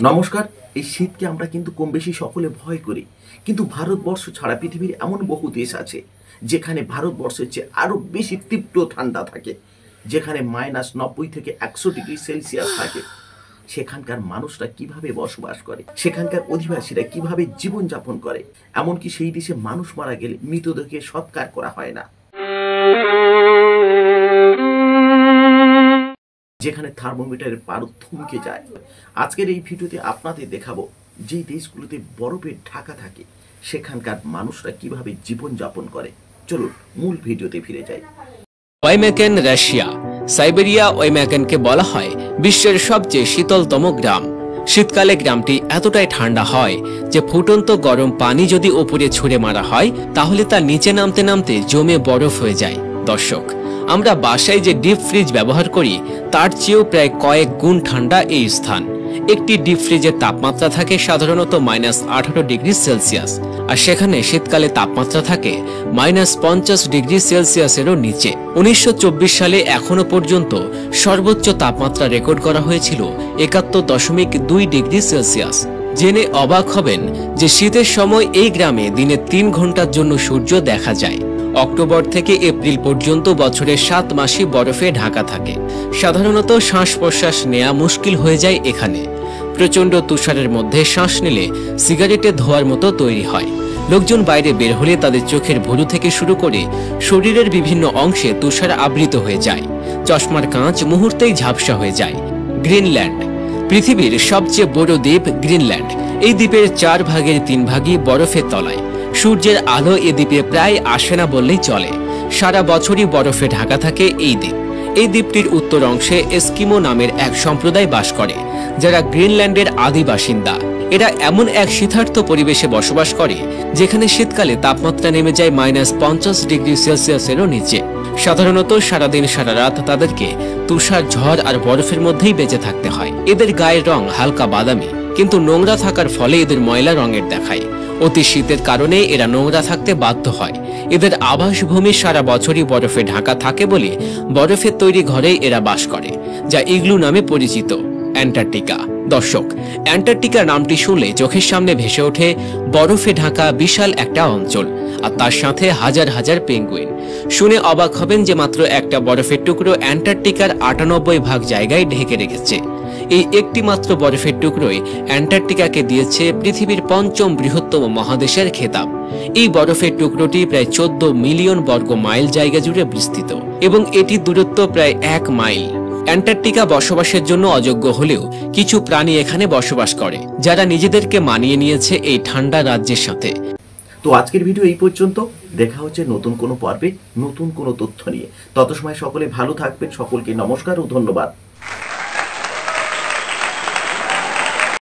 নমস্কার। এই শীতকে আমরা কিন্তু কম বেশি সকলে ভয় করি, কিন্তু ভারতবর্ষ ছাড়া পৃথিবীর এমন বহু দেশ আছে যেখানে ভারতবর্ষের চেয়ে আরও বেশি তীব্র ঠান্ডা থাকে, যেখানে -90 থেকে 100 ডিগ্রি সেলসিয়াস থাকে। সেখানকার মানুষরা কিভাবে বসবাস করে, সেখানকার অধিবাসীরা কিভাবে জীবনযাপন করে, এমনকি সেই দেশে মানুষ মারা গেলে মৃতদেহকে সৎকার করা হয় না, যেখানে থার্মোমিটারের পারদ থমকে যায়। আজকের এই ভিডিওতে আপনাদের দেখাবো যে দেশগুলোতে বরফে ঢাকা থাকে সেখানকার মানুষরা কিভাবে জীবনযাপন করে। চলুন মূল ভিডিওতে ফিরে যাই। ওয়াইমেকেন রাশিয়া। সাইবেরিয়া ওয়াইমেকেনকে বলা হয় বিশ্বের সবচেয়ে শীতলতম গ্রাম। শীতকালে গ্রামটি এতটাই ঠান্ডা হয় যে ফুটন্ত গরম পানি যদি ওপরে ছুঁড়ে মারা হয় তাহলে তা নিচে নামতে নামতে জমে বরফ হয়ে যায়। দর্শক, আমরা বাসায় যে ডিপ ফ্রিজ ব্যবহার করি তার চেয়েও প্রায় কয়েক গুণ ঠান্ডা এই স্থান। একটি ডিপ ফ্রিজের তাপমাত্রা থাকে সাধারণত -18 ডিগ্রি সেলসিয়াস, আর সেখানে শীতকালে তাপমাত্রা থাকে -50 ডিগ্রি সেলসিয়াসেরও নিচে। 1924 সালে এখনো পর্যন্ত সর্বোচ্চ তাপমাত্রা রেকর্ড করা হয়েছিল 71.2 ডিগ্রি সেলসিয়াস। জেনে অবাক হবেন যে শীতের সময় এই গ্রামে দিনে 3 ঘন্টার জন্য সূর্য দেখা যায়। অক্টোবর থেকে এপ্রিল পর্যন্ত বছরের 7 মাসই বরফে ঢাকা থাকে। সাধারণত শ্বাস প্রশ্বাস নেওয়া মুশকিল হয়ে যায় এখানে। প্রচণ্ড তুষারের মধ্যে শ্বাস নিলে সিগারেটে ধোয়ার মতো তৈরি হয়। লোকজন বাইরে বের হলে তাদের চোখের ভুরু থেকে শুরু করে শরীরের বিভিন্ন অংশে তুষার আবৃত হয়ে যায়। চশমার কাঁচ মুহূর্তেই ঝাপসা হয়ে যায়। গ্রিনল্যান্ড পৃথিবীর সবচেয়ে বড় দ্বীপ গ্রিনল্যান্ড। এই দ্বীপের 4 ভাগের 3 ভাগই বরফের তলায়। সূর্যের আলো এ দ্বীপে প্রায় আসে না বললেই চলে। সারা বছরই বরফে ঢাকা থাকে এই দ্বীপ। এই দ্বীপটির উত্তর অংশে এস্কিমো নামের এক সম্প্রদায় বাস করে, যারা গ্রিনল্যান্ডের আদি বাসিন্দা। এরা এমন এক শীতার্ত পরিবেশে বসবাস করে যেখানে শীতকালে তাপমাত্রা নেমে যায় -50 ডিগ্রি সেলসিয়াসেরও নিচে। সাধারণত সারাদিন সারা রাত তাদেরকে তুষার, ঝড় আর বরফের মধ্যেই বেঁচে থাকতে হয়। এদের গায়ের রং হালকা বাদামি, কিন্তু নোংরা থাকার ফলে এদের ময়লা রঙের দেখায়। অতি শীতের কারণে এরা নোংরা থাকতে বাধ্য হয়। এদের আবাসভূমি সারা বছরই বরফে ঢাকা থাকে বলে বরফের তৈরি ঘরেই এরা বাস করে, যা ইগলু নামে পরিচিত। অ্যান্টার্কটিকা। দর্শক, অ্যান্টার্কটিকা নামটি শুনলে চোখের সামনে ভেসে ওঠে বরফে ঢাকা বিশাল একটা অঞ্চল, আর তার সাথে হাজার হাজার পেঙ্গুইন। শুনে অবাক হবেন যে মাত্র একটা বরফের টুকরো অ্যান্টার্কটিকার 98 ভাগ জায়গায় ঢেকে রেখেছে। এই একটি মাত্র বরফের টুকরোই অ্যান্টার্কটিকাকে দিয়েছে পৃথিবীর 5ম বৃহত্তম মহাদেশের খেতাব। এই বরফের টুকরোটি প্রায় 14 মিলিয়ন বর্গ মাইল জায়গা জুড়ে বিস্তৃত এবং এটির দূরত্ব প্রায় 1 মাইল। অ্যান্টার্কটিকা বসবাসের জন্য অযোগ্য হলেও কিছু প্রাণী এখানে বসবাস করে, যারা নিজেদেরকে মানিয়ে নিয়েছে এই ঠান্ডা রাজ্যের সাথে। তো আজকের ভিডিও এই পর্যন্ত। দেখা হচ্ছে নতুন কোনো পর্বে নতুন কোনো তথ্য নিয়ে। তত সময় সকলে ভালো থাকবেন। সকলকে নমস্কার ও ধন্যবাদ।